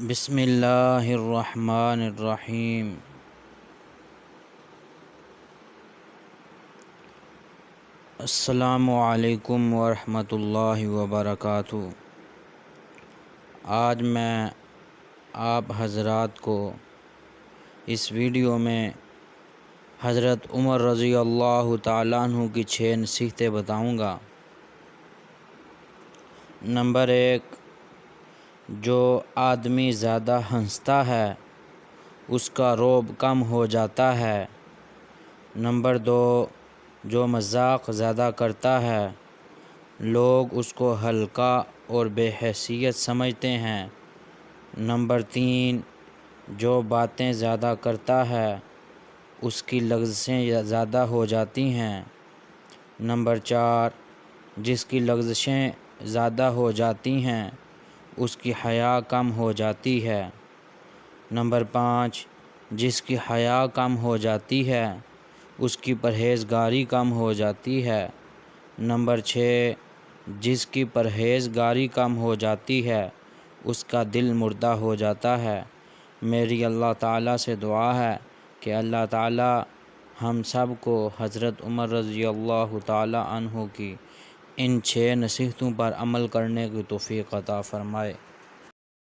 بسم اللہ الرحمن الرحیم۔ السلام علیکم ورحمۃ اللہ وبرکاتہ۔ آج میں آپ حضرات کو اس ویڈیو میں حضرت عمر رضی اللہ تعالیٰ عنہ کی 6 نصیحتیں بتاؤں گا۔ نمبر 1، جو آدمی زیادہ ہنستا ہے اس کا رعب کم ہو جاتا ہے۔ نمبر 2، جو مذاق زیادہ کرتا ہے لوگ اس کو ہلکا اور بے حیثیت سمجھتے ہیں۔ نمبر 3، جو باتیں زیادہ کرتا ہے اس کی لغزشیں زیادہ ہو جاتی ہیں۔ نمبر 4، جس کی لغزشیں زیادہ ہو جاتی ہیں اس کی حیا کم ہو جاتی ہے۔ نمبر 5، جس کی حیا کم ہو جاتی ہے اس کی پرہیزگاری کم ہو جاتی ہے۔ نمبر 6، جس کی پرہیزگاری کم ہو جاتی ہے اس کا دل مردہ ہو جاتا ہے۔ میری اللہ تعالیٰ سے دعا ہے کہ اللہ تعالیٰ ہم سب کو حضرت عمر رضی اللہ تعالیٰ عنہ کی ان 6 نصیحتوں پر عمل کرنے کی توفیق عطا فرمائے۔